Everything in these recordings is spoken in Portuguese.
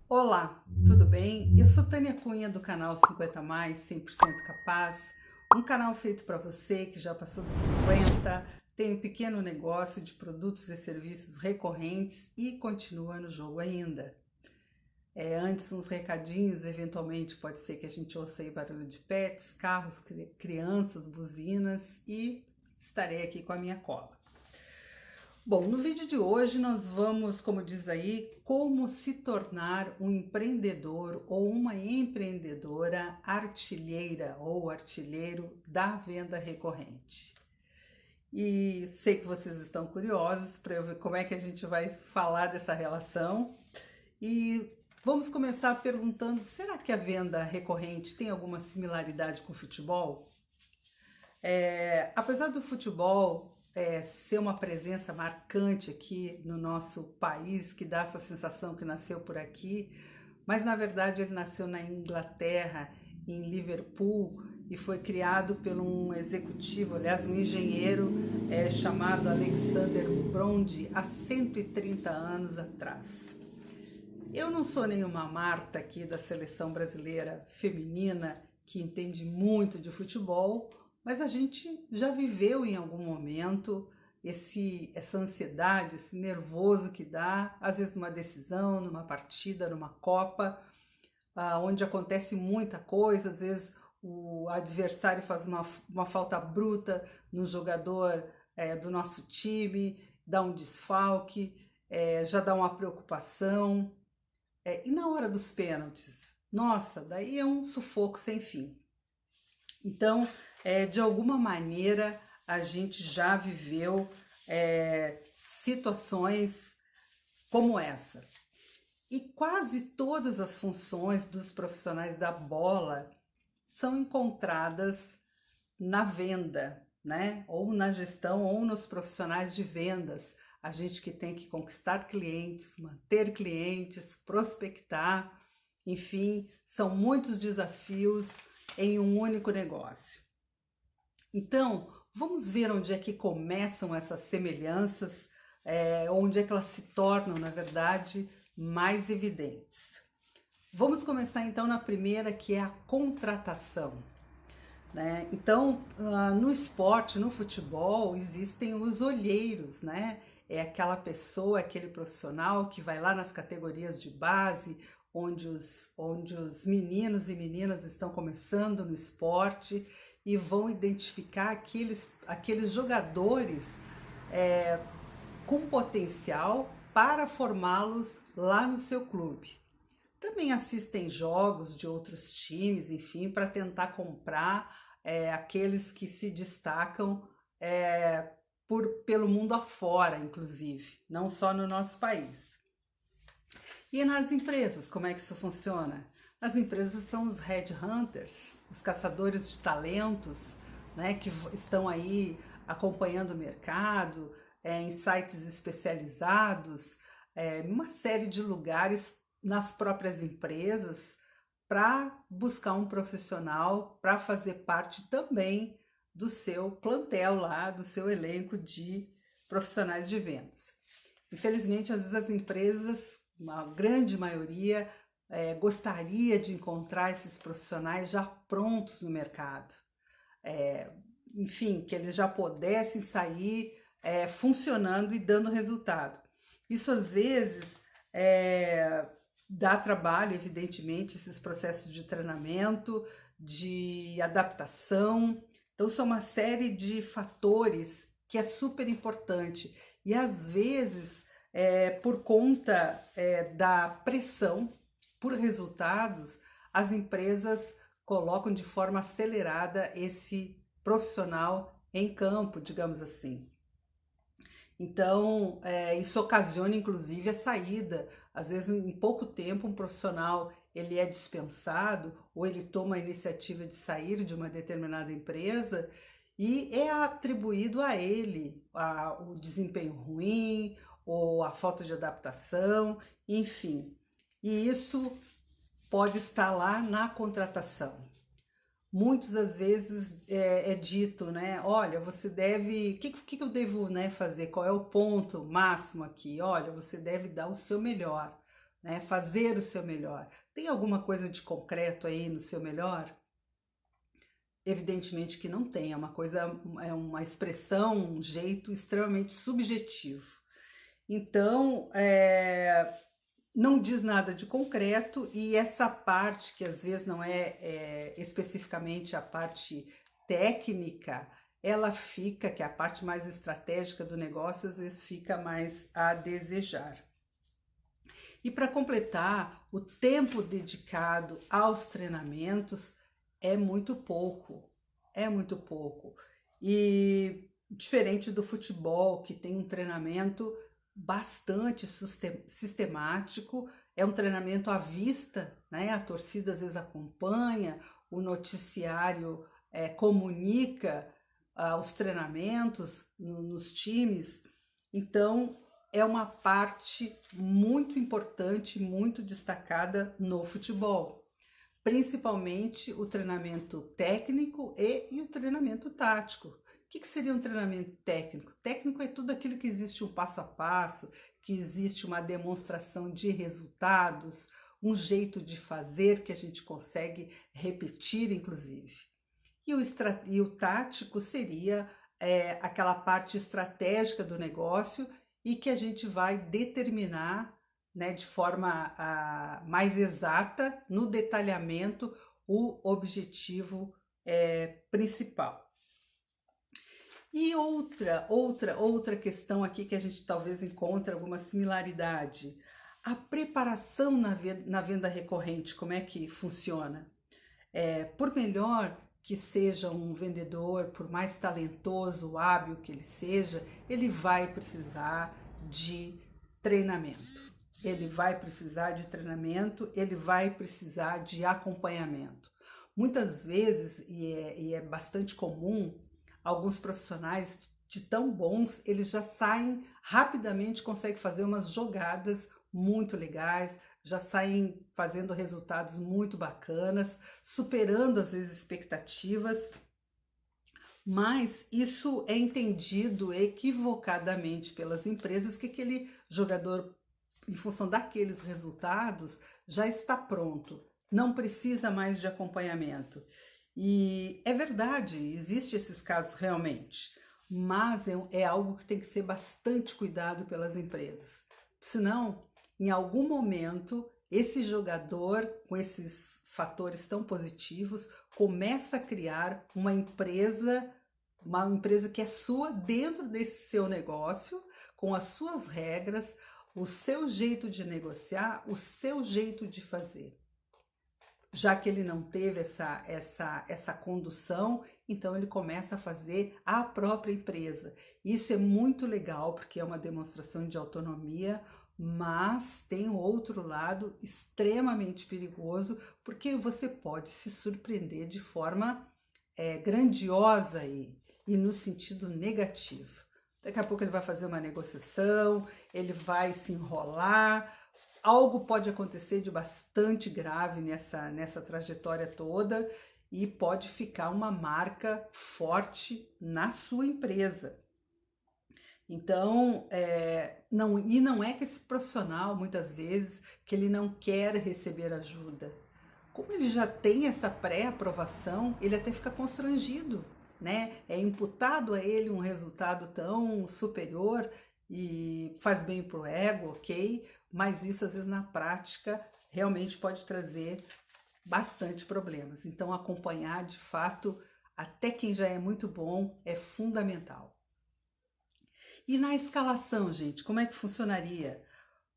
Olá, tudo bem? Eu sou Tânia Cunha do canal 50 Mais, 100% Capaz, um canal feito para você que já passou dos 50, tem um pequeno negócio de produtos e serviços recorrentes e continua no jogo ainda. Antes, uns recadinhos, eventualmente pode ser que a gente ouça aí barulho de pets, carros, crianças, buzinas e estarei aqui com a minha cola. Bom, no vídeo de hoje nós vamos, como diz aí, como se tornar um empreendedor ou uma empreendedora artilheira ou artilheiro da venda recorrente. E sei que vocês estão curiosos para eu ver como é que a gente vai falar dessa relação. E vamos começar perguntando: será que a venda recorrente tem alguma similaridade com o futebol? Apesar do futebol ser uma presença marcante aqui no nosso país, que dá essa sensação que nasceu por aqui, mas na verdade ele nasceu na Inglaterra, em Liverpool, e foi criado por um executivo, aliás, um engenheiro chamado Alexander Brondi, há 130 anos atrás. Eu não sou nenhuma Marta aqui da seleção brasileira feminina que entende muito de futebol, mas a gente já viveu em algum momento essa ansiedade, esse nervoso que dá, às vezes numa decisão, numa partida, numa Copa, onde acontece muita coisa, às vezes o adversário faz uma falta bruta no jogador do nosso time, dá um desfalque, já dá uma preocupação. E na hora dos pênaltis? Nossa, daí é um sufoco sem fim. Então, de alguma maneira, a gente já viveu situações como essa. E quase todas as funções dos profissionais da bola são encontradas na venda, né? Ou na gestão, ou nos profissionais de vendas. A gente que tem que conquistar clientes, manter clientes, prospectar, enfim, são muitos desafios em um único negócio. Então, vamos ver onde é que começam essas semelhanças, onde é que elas se tornam, na verdade, mais evidentes. Vamos começar então na primeira, que é a contratação. Né? Então, no esporte, no futebol, existem os olheiros, né? É aquela pessoa, aquele profissional que vai lá nas categorias de base, onde os meninos e meninas estão começando no esporte e vão identificar aqueles jogadores com potencial para formá-los lá no seu clube. Também assistem jogos de outros times, enfim, para tentar comprar aqueles que se destacam pelo mundo afora, inclusive, não só no nosso país. E nas empresas, como é que isso funciona? As empresas são os headhunters, os caçadores de talentos, né, que estão aí acompanhando o mercado, em sites especializados, uma série de lugares nas próprias empresas para buscar um profissional para fazer parte também do seu plantel lá, do seu elenco de profissionais de vendas. Infelizmente, às vezes as empresas, uma grande maioria, gostaria de encontrar esses profissionais já prontos no mercado. Enfim, que eles já pudessem sair funcionando e dando resultado. Isso às vezes dá trabalho, evidentemente, esses processos de treinamento, de adaptação. Então, são uma série de fatores que é super importante. E às vezes, por conta da pressão por resultados, as empresas colocam de forma acelerada esse profissional em campo, digamos assim. Então, isso ocasiona, inclusive, a saída. Às vezes, em pouco tempo, um profissional ele é dispensado ou ele toma a iniciativa de sair de uma determinada empresa e é atribuído a ele o desempenho ruim ou a falta de adaptação, enfim. E isso pode estar lá na contratação. Muitas das vezes é dito, né? Olha, você deve. O que eu devo, né, fazer? Qual é o ponto máximo aqui? Olha, você deve dar o seu melhor. né? Fazer o seu melhor. Tem alguma coisa de concreto aí no seu melhor? Evidentemente que não tem, é uma expressão, um jeito extremamente subjetivo. Então, não diz nada de concreto, e essa parte, que às vezes não é especificamente a parte técnica, ela fica, que é a parte mais estratégica do negócio, às vezes fica mais a desejar. E para completar, o tempo dedicado aos treinamentos é muito pouco, é muito pouco. E diferente do futebol, que tem um treinamento bastante sistemático, é um treinamento à vista, né? A torcida às vezes acompanha, o noticiário comunica os treinamentos nos times. Então, é uma parte muito importante, muito destacada no futebol, principalmente o treinamento técnico e o treinamento tático. O que seria um treinamento técnico? Técnico é tudo aquilo que existe um passo a passo, que existe uma demonstração de resultados, um jeito de fazer que a gente consegue repetir, inclusive. E o tático seria aquela parte estratégica do negócio e que a gente vai determinar, né, de forma mais exata, no detalhamento, o objetivo principal. E outra questão aqui que a gente talvez encontre alguma similaridade, a preparação na venda recorrente, como é que funciona? Por melhor que seja um vendedor, por mais talentoso, hábil que ele seja, ele vai precisar de treinamento. Ele vai precisar de treinamento, ele vai precisar de acompanhamento. Muitas vezes, e é bastante comum, alguns profissionais de tão bons, eles já saem rapidamente, conseguem fazer umas jogadas muito legais, já saem fazendo resultados muito bacanas, superando às vezes expectativas, mas isso é entendido equivocadamente pelas empresas, que aquele jogador, em função daqueles resultados, já está pronto, não precisa mais de acompanhamento. E é verdade, existem esses casos realmente, mas é algo que tem que ser bastante cuidado pelas empresas. Senão, em algum momento, esse jogador, com esses fatores tão positivos, começa a criar uma empresa que é sua dentro desse seu negócio, com as suas regras, o seu jeito de negociar, o seu jeito de fazer. Já que ele não teve essa condução, então ele começa a fazer a própria empresa. Isso é muito legal, porque é uma demonstração de autonomia, mas tem o outro lado extremamente perigoso, porque você pode se surpreender de forma grandiosa e no sentido negativo. Daqui a pouco ele vai fazer uma negociação, ele vai se enrolar, algo pode acontecer de bastante grave nessa trajetória toda e pode ficar uma marca forte na sua empresa. Então, não é que esse profissional, muitas vezes, que ele não quer receber ajuda. Como ele já tem essa pré-aprovação, ele até fica constrangido, né? É imputado a ele um resultado tão superior e faz bem para o ego, ok? Mas isso, às vezes, na prática, realmente pode trazer bastante problemas. Então, acompanhar, de fato, até quem já é muito bom, é fundamental. E na escalação, gente, como é que funcionaria?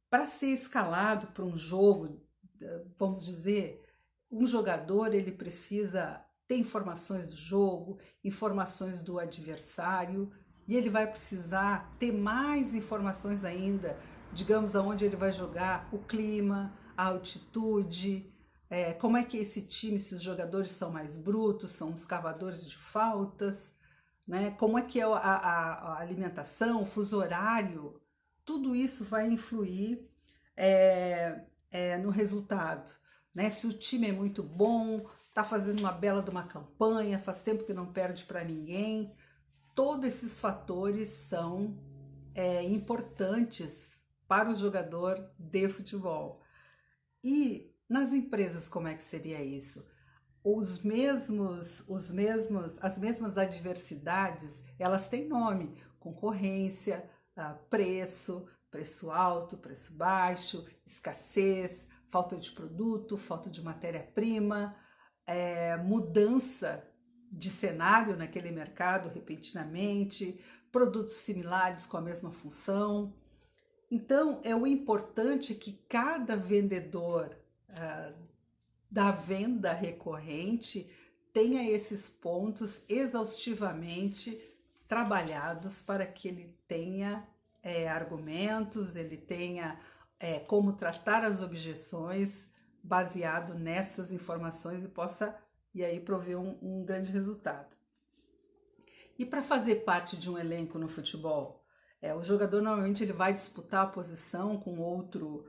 Para ser escalado para um jogo, vamos dizer, um jogador ele precisa ter informações do jogo, informações do adversário, e ele vai precisar ter mais informações ainda, digamos, aonde ele vai jogar, o clima, a altitude, como é que é esse time, se os jogadores são mais brutos, são os cavadores de faltas, né? Como é que é a alimentação, o fuso horário, tudo isso vai influir no resultado, né? Se o time é muito bom, está fazendo uma bela de uma campanha, faz tempo que não perde para ninguém, todos esses fatores são importantes para o jogador de futebol. E nas empresas, como é que seria isso? As mesmas adversidades, elas têm nome: concorrência, preço alto, preço baixo, escassez, falta de produto, falta de matéria-prima, mudança de cenário naquele mercado repentinamente, produtos similares com a mesma função. Então, o importante que cada vendedor da venda recorrente tenha esses pontos exaustivamente trabalhados para que ele tenha argumentos, ele tenha como tratar as objeções baseado nessas informações e aí prover um grande resultado. E para fazer parte de um elenco no futebol, o jogador normalmente ele vai disputar a posição com outro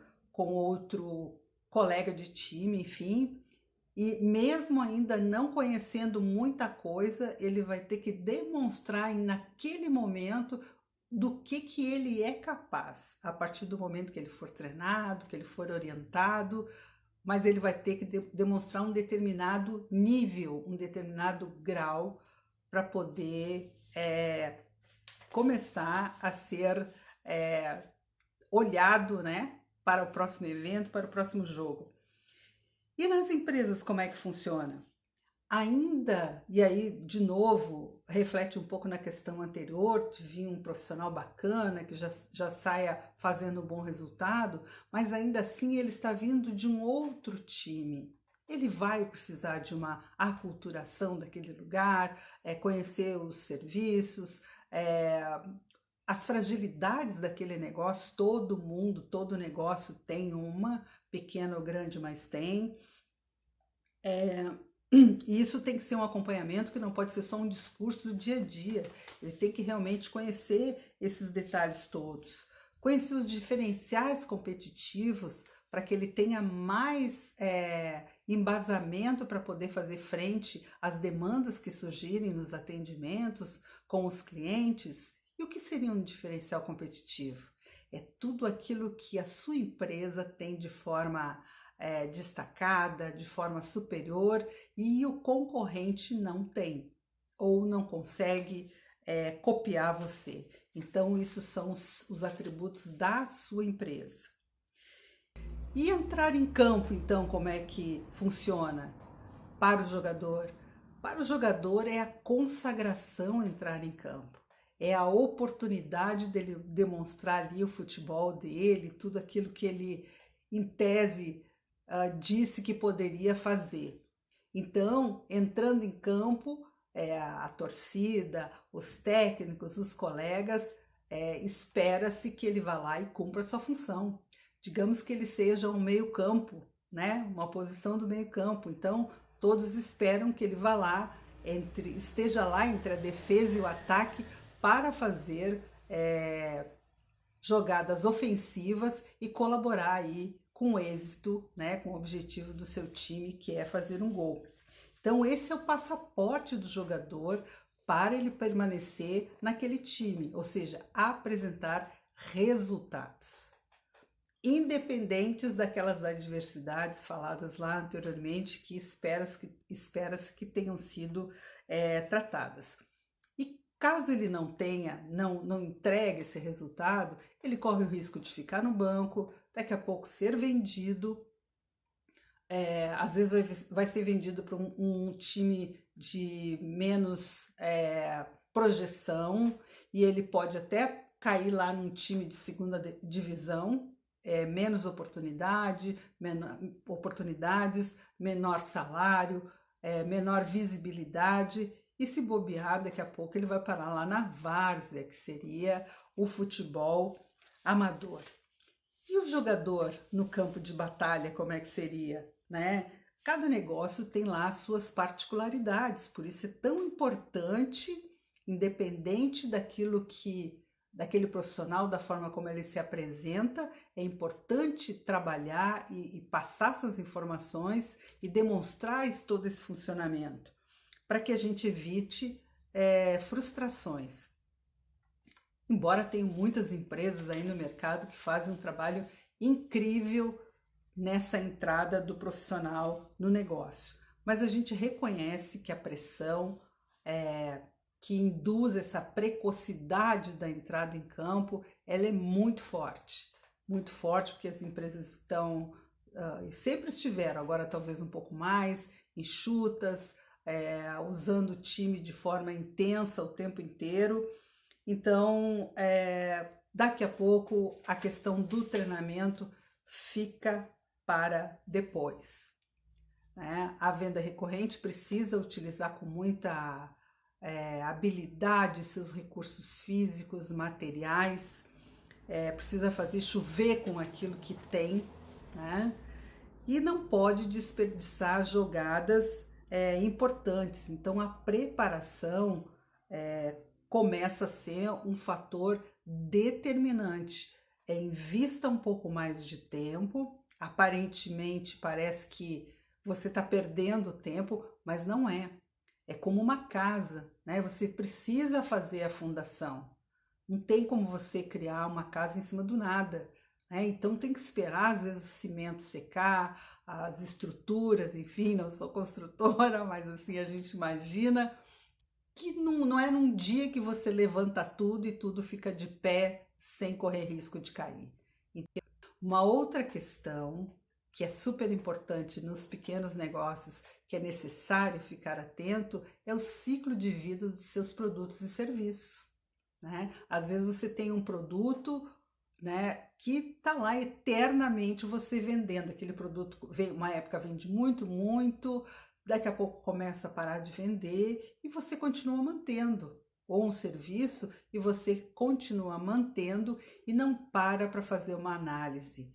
colega de time, enfim, e mesmo ainda não conhecendo muita coisa, ele vai ter que demonstrar naquele momento do que ele é capaz, a partir do momento que ele for treinado, que ele for orientado, mas ele vai ter que demonstrar um determinado nível, um determinado grau para poder começar a ser olhado, né, para o próximo evento, para o próximo jogo. E nas empresas, como é que funciona? Ainda, e aí, de novo, reflete um pouco na questão anterior, de vir um profissional bacana, que já saia fazendo um bom resultado, mas ainda assim ele está vindo de um outro time. Ele vai precisar de uma aculturação daquele lugar, conhecer os serviços, as fragilidades daquele negócio. Todo negócio tem uma, pequena ou grande, mas tem. E isso tem que ser um acompanhamento que não pode ser só um discurso do dia a dia. Ele tem que realmente conhecer esses detalhes todos, conhecer os diferenciais competitivos para que ele tenha mais embasamento para poder fazer frente às demandas que surgirem nos atendimentos com os clientes. E o que seria um diferencial competitivo? É tudo aquilo que a sua empresa tem de forma destacada, de forma superior, e o concorrente não tem ou não consegue copiar você. Então, isso são os atributos da sua empresa. E entrar em campo, então, como é que funciona para o jogador? Para o jogador é a consagração entrar em campo. É a oportunidade dele demonstrar ali o futebol dele, tudo aquilo que ele, em tese, disse que poderia fazer. Então, entrando em campo, a torcida, os técnicos, os colegas, espera-se que ele vá lá e cumpra a sua função. Digamos que ele seja um meio-campo, né? Uma posição do meio-campo. Então, todos esperam que ele vá lá, esteja lá entre a defesa e o ataque para fazer jogadas ofensivas e colaborar aí com o êxito, né, com o objetivo do seu time, que é fazer um gol. Então, esse é o passaporte do jogador para ele permanecer naquele time, ou seja, apresentar resultados, independentes daquelas adversidades faladas lá anteriormente, que espera-se que tenham sido tratadas. Caso ele não entregue esse resultado, ele corre o risco de ficar no banco, daqui a pouco ser vendido, às vezes vai ser vendido para um time de menos projeção, e ele pode até cair lá num time de segunda divisão, menos oportunidades, menor salário, menor visibilidade. E se bobear, daqui a pouco ele vai parar lá na várzea, que seria o futebol amador. E o jogador no campo de batalha, como é que seria, né? Cada negócio tem lá as suas particularidades, por isso é tão importante, independente daquele profissional, da forma como ele se apresenta, é importante trabalhar e passar essas informações e demonstrar todo esse funcionamento, para que a gente evite frustrações. Embora tenha muitas empresas aí no mercado que fazem um trabalho incrível nessa entrada do profissional no negócio. Mas a gente reconhece que a pressão que induz essa precocidade da entrada em campo, ela é muito forte porque as empresas estão, e sempre estiveram, agora talvez um pouco mais, enxutas, usando o time de forma intensa o tempo inteiro. Então, daqui a pouco a questão do treinamento fica para depois, né? A venda recorrente precisa utilizar com muita habilidade seus recursos físicos, materiais, precisa fazer chover com aquilo que tem, né? E não pode desperdiçar jogadas importantes. Então, a preparação começa a ser um fator determinante. Invista um pouco mais de tempo. Aparentemente parece que você está perdendo tempo, mas não é. É como uma casa, né? Você precisa fazer a fundação. Não tem como você criar uma casa em cima do nada, né? Então tem que esperar, às vezes, o cimento secar, as estruturas, enfim, não sou construtora, mas assim a gente imagina que não é num dia que você levanta tudo e tudo fica de pé sem correr risco de cair. Então, uma outra questão que é super importante nos pequenos negócios, que é necessário ficar atento, é o ciclo de vida dos seus produtos e serviços, né? Às vezes você tem um produto, né, que tá lá eternamente você vendendo aquele produto, uma época vende muito, daqui a pouco começa a parar de vender e você continua mantendo, ou um serviço e você continua mantendo e não para fazer uma análise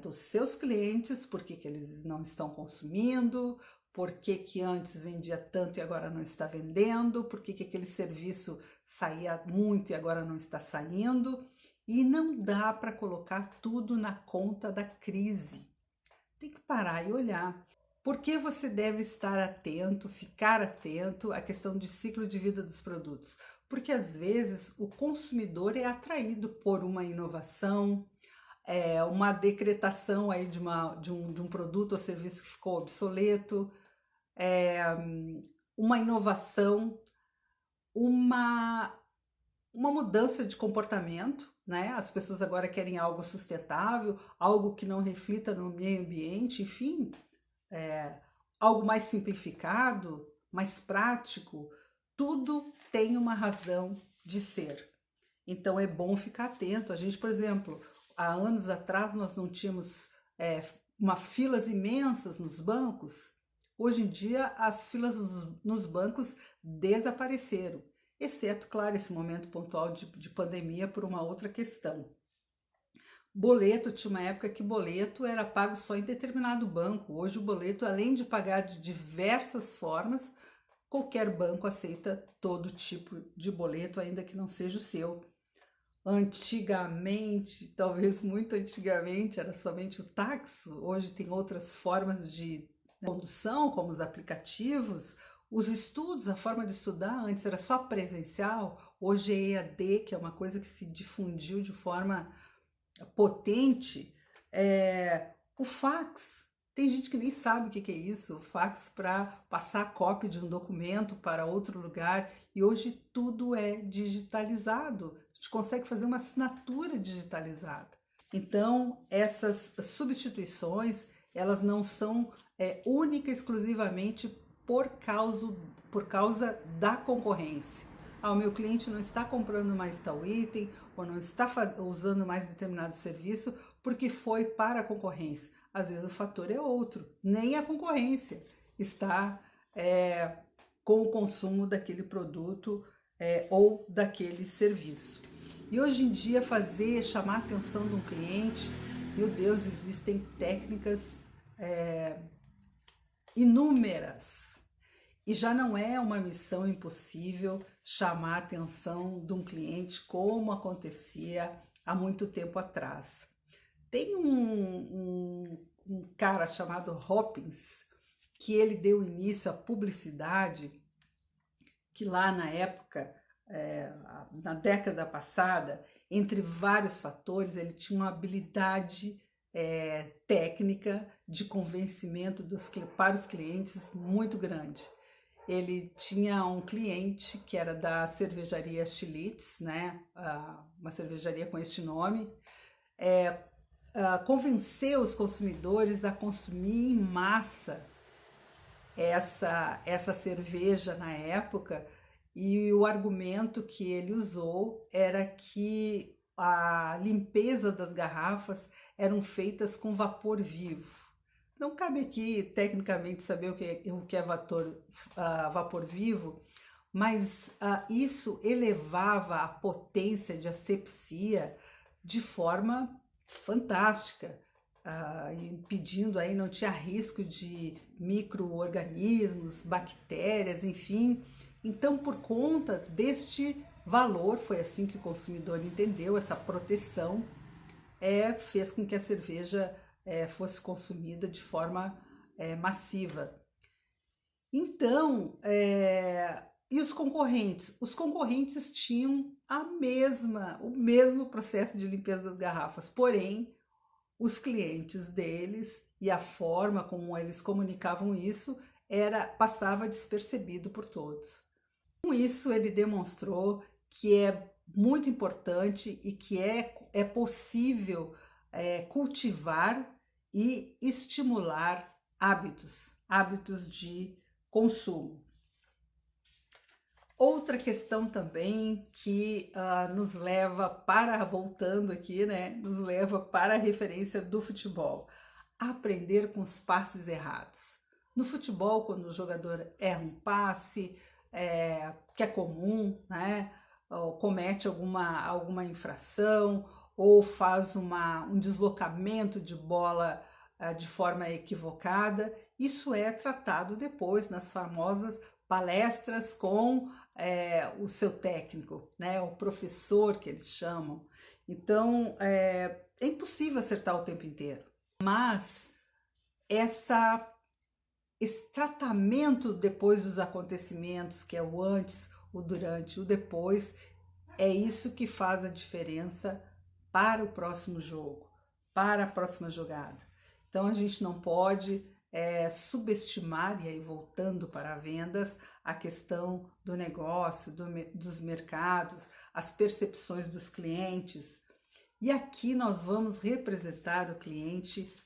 dos seus clientes, por que eles não estão consumindo, por que antes vendia tanto e agora não está vendendo, por que aquele serviço saía muito e agora não está saindo. E não dá para colocar tudo na conta da crise. Tem que parar e olhar. Por que você deve estar atento, ficar atento à questão de ciclo de vida dos produtos? Porque às vezes o consumidor é atraído por uma inovação, uma decretação aí de um produto ou serviço que ficou obsoleto, uma inovação, uma mudança de comportamento, né? As pessoas agora querem algo sustentável, algo que não reflita no meio ambiente, enfim, algo mais simplificado, mais prático. Tudo tem uma razão de ser. Então é bom ficar atento. A gente, por exemplo, há anos atrás nós não tínhamos filas imensas nos bancos. Hoje em dia as filas nos bancos desapareceram, exceto, claro, esse momento pontual de pandemia por uma outra questão. Boleto, tinha uma época que boleto era pago só em determinado banco. Hoje o boleto, além de pagar de diversas formas, qualquer banco aceita todo tipo de boleto, ainda que não seja o seu. Antigamente, talvez muito antigamente, era somente o táxi. Hoje tem outras formas de condução, como os aplicativos. Os estudos, a forma de estudar, antes era só presencial, hoje é EAD, que é uma coisa que se difundiu de forma potente. O fax, tem gente que nem sabe o que é isso, o fax para passar a cópia de um documento para outro lugar, e hoje tudo é digitalizado, a gente consegue fazer uma assinatura digitalizada. Então, essas substituições, elas não são única e exclusivamente por causa da concorrência. O meu cliente não está comprando mais tal item ou não está usando mais determinado serviço porque foi para a concorrência. Às vezes o fator é outro, nem a concorrência está com o consumo daquele produto ou daquele serviço. E hoje em dia chamar a atenção de um cliente, meu Deus, existem técnicas inúmeras. E já não é uma missão impossível chamar a atenção de um cliente como acontecia há muito tempo atrás. Tem um cara chamado Hopkins, que ele deu início à publicidade, que lá na época, na década passada, entre vários fatores, ele tinha uma habilidade técnica de convencimento para os clientes muito grande. Ele tinha um cliente que era da cervejaria Schlitz, né? Uma cervejaria com este nome, convenceu os consumidores a consumir em massa essa cerveja na época, e o argumento que ele usou era que a limpeza das garrafas eram feitas com vapor vivo. Não cabe aqui tecnicamente saber o que é vapor vivo, mas isso elevava a potência de asepsia de forma fantástica, impedindo aí, não tinha risco de micro-organismos, bactérias, enfim. Então, por conta deste valor, foi assim que o consumidor entendeu, essa proteção fez com que a cerveja fosse consumida de forma massiva. Então, e os concorrentes? Os concorrentes tinham o mesmo processo de limpeza das garrafas, porém, os clientes deles e a forma como eles comunicavam isso passava despercebido por todos. Com isso, ele demonstrou que é muito importante e que é possível cultivar e estimular hábitos de consumo. Outra questão também que nos leva voltando aqui, né, nos leva para a referência do futebol. Aprender com os passes errados. No futebol, quando o jogador erra um passe, que é comum, né, ou comete alguma infração, ou faz um deslocamento de bola de forma equivocada, isso é tratado depois nas famosas palestras com o seu técnico, né, o professor que eles chamam. Então, é impossível acertar o tempo inteiro, mas esse tratamento depois dos acontecimentos, que é o antes, o durante, o depois, é isso que faz a diferença para o próximo jogo, para a próxima jogada. Então, a gente não pode subestimar, e aí voltando para vendas, a questão do negócio, dos mercados, as percepções dos clientes. E aqui nós vamos representar o cliente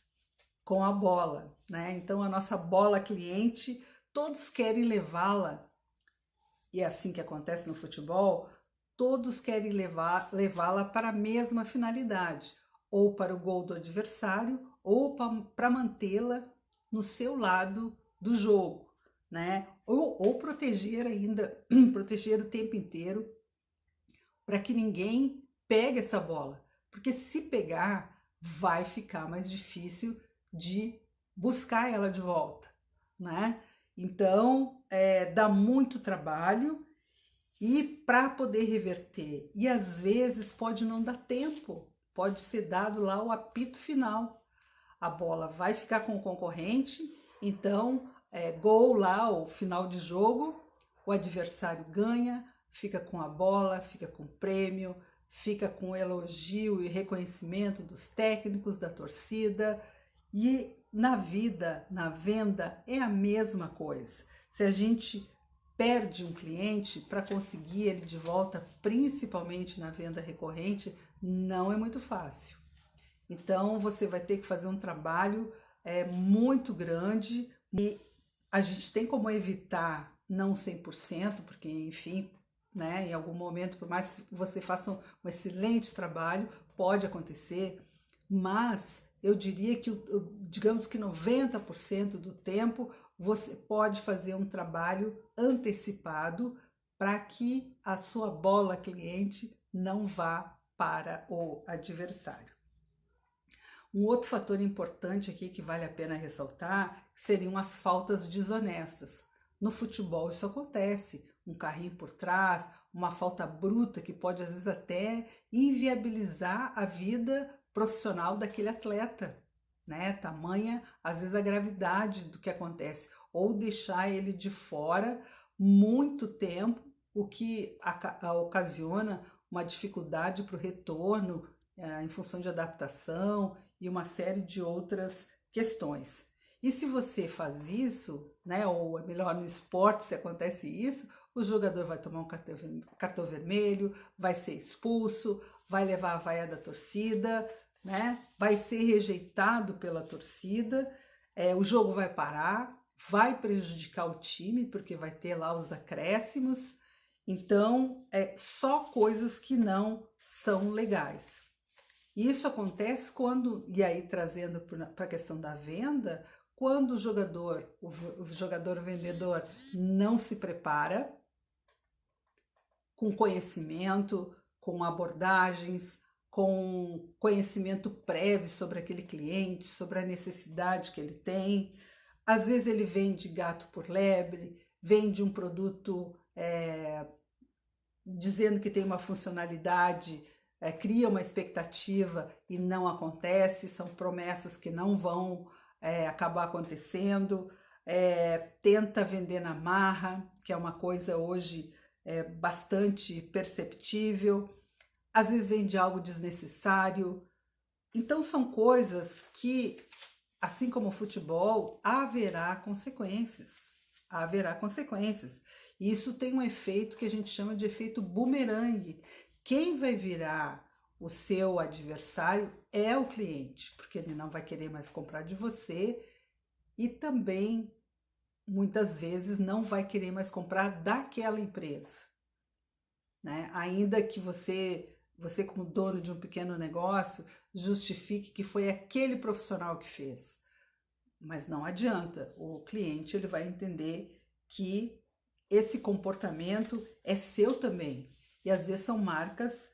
com a bola, né? Então, a nossa bola cliente, todos querem levá-la, e é assim que acontece no futebol, todos querem levá-la para a mesma finalidade, ou para o gol do adversário, ou para mantê-la no seu lado do jogo, né? Ou proteger ainda, proteger o tempo inteiro para que ninguém pegue essa bola, porque se pegar, vai ficar mais difícil de buscar ela de volta, né? Então, dá muito trabalho e para poder reverter, e às vezes pode não dar tempo, pode ser dado lá o apito final, a bola vai ficar com o concorrente, então gol lá, o final de jogo, o adversário ganha, fica com a bola, fica com o prêmio, fica com o elogio e reconhecimento dos técnicos, da torcida. E na vida, na venda, é a mesma coisa. Se a gente perde um cliente, para conseguir ele de volta, principalmente na venda recorrente, não é muito fácil. Então, você vai ter que fazer um trabalho muito grande, e a gente tem como evitar, não 100%, porque, enfim, né, em algum momento, por mais que você faça um excelente trabalho, pode acontecer, mas eu diria que, digamos que 90% do tempo, você pode fazer um trabalho antecipado para que a sua bola cliente não vá para o adversário. Um outro fator importante aqui que vale a pena ressaltar seriam as faltas desonestas. No futebol isso acontece, um carrinho por trás, uma falta bruta que pode às vezes até inviabilizar a vida profissional daquele atleta, né? Tamanha às vezes a gravidade do que acontece, ou deixar ele de fora muito tempo, o que ocasiona uma dificuldade para o retorno, em função de adaptação e uma série de outras questões. E se você faz isso, né, ou é melhor no esporte se acontece isso, o jogador vai tomar um cartão vermelho, vai ser expulso, vai levar a vaia da torcida, né, vai ser rejeitado pela torcida, o jogo vai parar, vai prejudicar o time, porque vai ter lá os acréscimos. Então, só coisas que não são legais. Isso acontece quando, e aí trazendo para a questão da venda, quando o jogador vendedor não se prepara com conhecimento, com abordagens, com conhecimento prévio sobre aquele cliente, sobre a necessidade que ele tem. Às vezes ele vende gato por lebre, vende um produto dizendo que tem uma funcionalidade, cria uma expectativa e não acontece, são promessas que não vão acabar acontecendo, tenta vender na marra, que é uma coisa hoje bastante perceptível, às vezes vende algo desnecessário. Então são coisas que, assim como o futebol, haverá consequências. Haverá consequências. E isso tem um efeito que a gente chama de efeito bumerangue. Quem vai virar o seu adversário é o cliente, porque ele não vai querer mais comprar de você e também, muitas vezes, não vai querer mais comprar daquela empresa, né? Ainda que você como dono de um pequeno negócio, justifique que foi aquele profissional que fez. Mas não adianta, o cliente ele vai entender que esse comportamento é seu também. E às vezes são marcas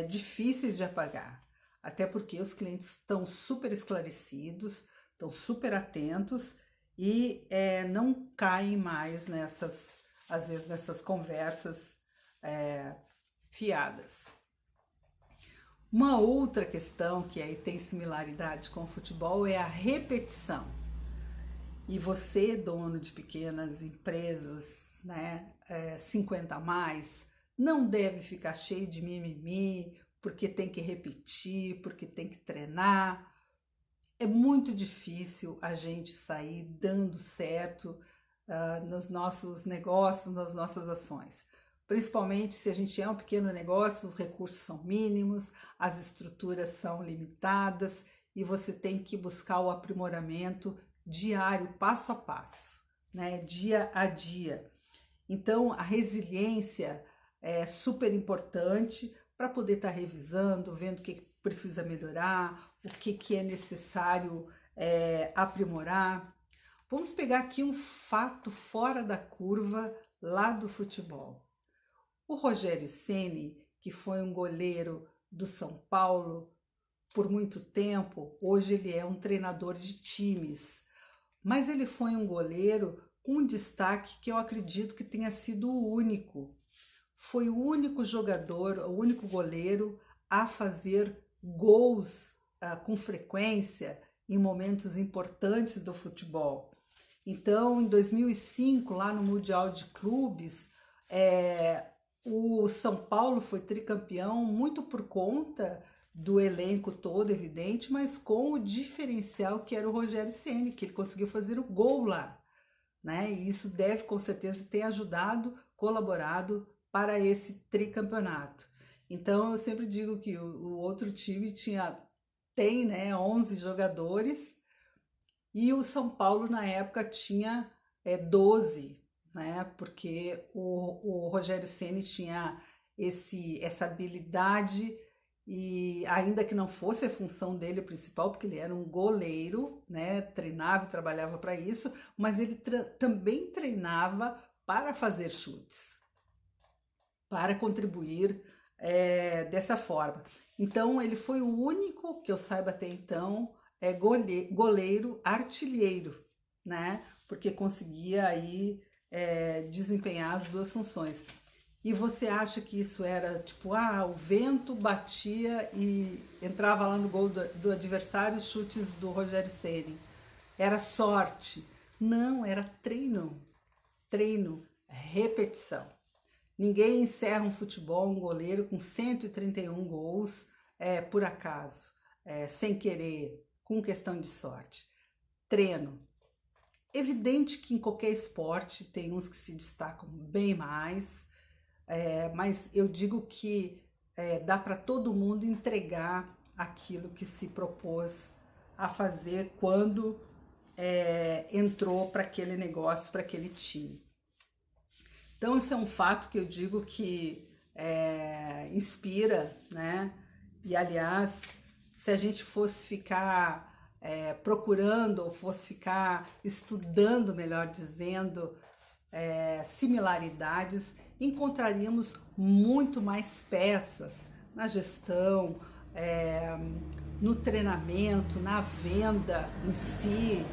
difíceis de apagar, até porque os clientes estão super esclarecidos, estão super atentos e não caem mais às vezes nessas conversas fiadas. Uma outra questão que aí tem similaridade com o futebol é a repetição. E você, dono de pequenas empresas, né, 50 a mais, não deve ficar cheio de mimimi, porque tem que repetir, porque tem que treinar. É muito difícil a gente sair dando certo nos nossos negócios, nas nossas ações. Principalmente se a gente é um pequeno negócio, os recursos são mínimos, as estruturas são limitadas e você tem que buscar o aprimoramento diário, passo a passo, né? Dia a dia. Então, a resiliência é super importante para poder estar revisando, vendo o que precisa melhorar, o que é necessário aprimorar. Vamos pegar aqui um fato fora da curva lá do futebol. O Rogério Ceni, que foi um goleiro do São Paulo por muito tempo, hoje ele é um treinador de times, mas ele foi um goleiro com um destaque que eu acredito que tenha sido o único. Foi o único jogador, o único goleiro a fazer gols com frequência em momentos importantes do futebol. Então, em 2005, lá no Mundial de Clubes, o São Paulo foi tricampeão muito por conta do elenco todo, evidente, mas com o diferencial que era o Rogério Ceni, que ele conseguiu fazer o gol lá, né? E isso deve com certeza ter ajudado, colaborado para esse tricampeonato. Então eu sempre digo que o outro time tem, né, 11 jogadores e o São Paulo na época tinha 12, né? Porque o Rogério Ceni tinha essa habilidade, e ainda que não fosse a função dele principal, porque ele era um goleiro, né? Treinava e trabalhava para isso, mas ele também treinava para fazer chutes, para contribuir dessa forma. Então ele foi o único que eu saiba até então goleiro artilheiro, né? Porque conseguia aí desempenhar as duas funções. E você acha que isso era tipo, o vento batia e entrava lá no gol do adversário, os chutes do Rogério Ceni? Era sorte? Não, era treino, repetição. Ninguém encerra um futebol, um goleiro com 131 gols por acaso, sem querer, com questão de sorte. Treino. Evidente que em qualquer esporte tem uns que se destacam bem mais, mas eu digo que dá para todo mundo entregar aquilo que se propôs a fazer quando entrou para aquele negócio, para aquele time. Então, esse é um fato que eu digo que inspira, né? E, aliás, se a gente fosse ficar procurando, ou fosse ficar estudando, melhor dizendo, similaridades, encontraríamos muito mais peças na gestão, no treinamento, na venda em si.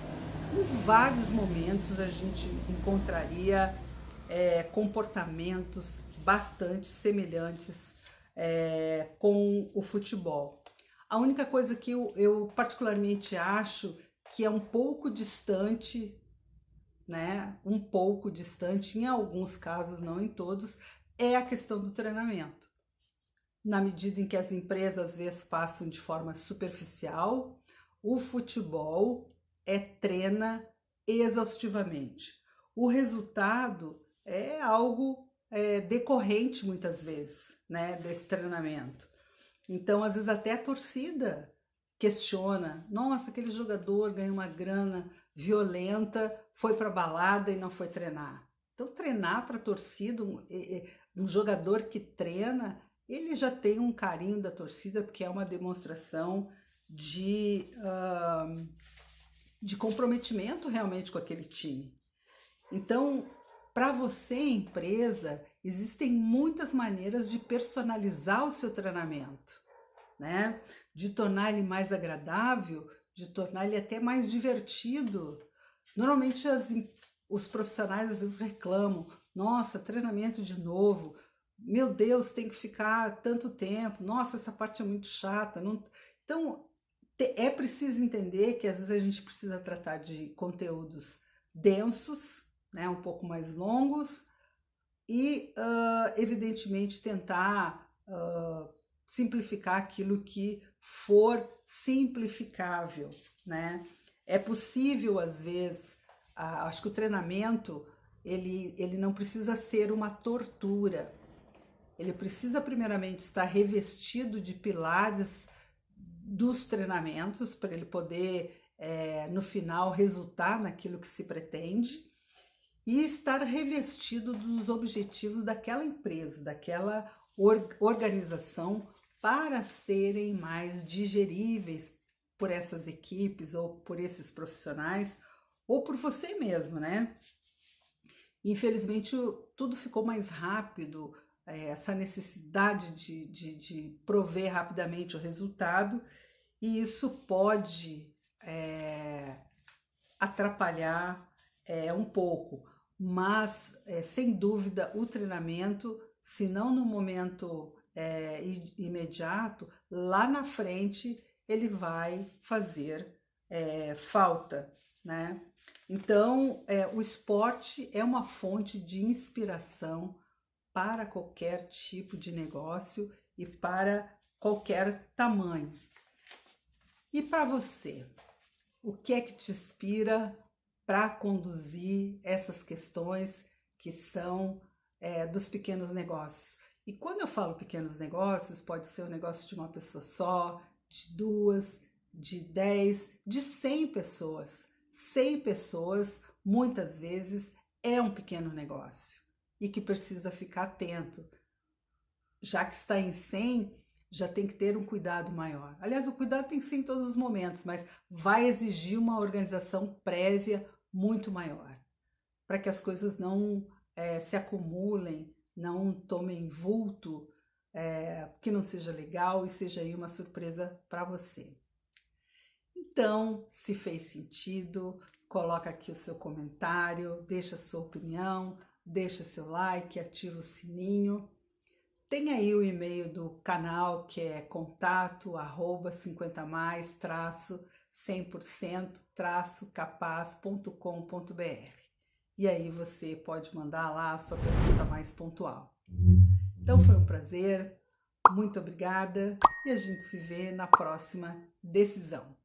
Em vários momentos a gente encontraria comportamentos bastante semelhantes com o futebol. A única coisa que eu particularmente acho que é um pouco distante, né? Um pouco distante, em alguns casos, não em todos, é a questão do treinamento. Na medida em que as empresas às vezes passam de forma superficial, o futebol treina exaustivamente. O resultado é algo decorrente muitas vezes, né, desse treinamento. Então, às vezes até a torcida questiona: nossa, aquele jogador ganha uma grana violenta, foi para balada e não foi treinar. Então, treinar para a torcida, um jogador que treina, ele já tem um carinho da torcida, porque é uma demonstração de comprometimento realmente com aquele time. Então, para você, empresa, existem muitas maneiras de personalizar o seu treinamento, né? De tornar ele mais agradável, de tornar ele até mais divertido. Normalmente os profissionais às vezes reclamam: nossa, treinamento de novo, meu Deus, tem que ficar tanto tempo, nossa, essa parte é muito chata. Não... Então, é preciso entender que às vezes a gente precisa tratar de conteúdos densos, né, um pouco mais longos, e evidentemente tentar simplificar aquilo que for simplificável, né? É possível, às vezes, acho que o treinamento ele não precisa ser uma tortura. Ele precisa primeiramente estar revestido de pilares dos treinamentos para ele poder no final resultar naquilo que se pretende, e estar revestido dos objetivos daquela empresa, daquela organização, para serem mais digeríveis por essas equipes, ou por esses profissionais, ou por você mesmo, né? Infelizmente, tudo ficou mais rápido, essa necessidade de prover rapidamente o resultado, e isso pode atrapalhar um pouco. Mas, sem dúvida, o treinamento, se não no momento imediato, lá na frente ele vai fazer falta, né? Então, o esporte é uma fonte de inspiração para qualquer tipo de negócio e para qualquer tamanho. E para você, o que é que te inspira para conduzir essas questões que são dos pequenos negócios? E quando eu falo pequenos negócios, pode ser o negócio de uma pessoa só, de 2, de 10, de 100 pessoas. 100 pessoas, muitas vezes, é um pequeno negócio e que precisa ficar atento. Já que está em 100, já tem que ter um cuidado maior. Aliás, o cuidado tem que ser em todos os momentos, mas vai exigir uma organização prévia muito maior, para que as coisas não se acumulem, não tomem vulto, que não seja legal e seja aí uma surpresa para você. Então, se fez sentido, coloca aqui o seu comentário, deixa a sua opinião, deixa seu like, ativa o sininho. Tem aí o e-mail do canal, que é contato@50mais-100%-capaz.com.br. E aí você pode mandar lá a sua pergunta mais pontual. Então foi um prazer, Muito obrigada e a gente se vê na próxima decisão.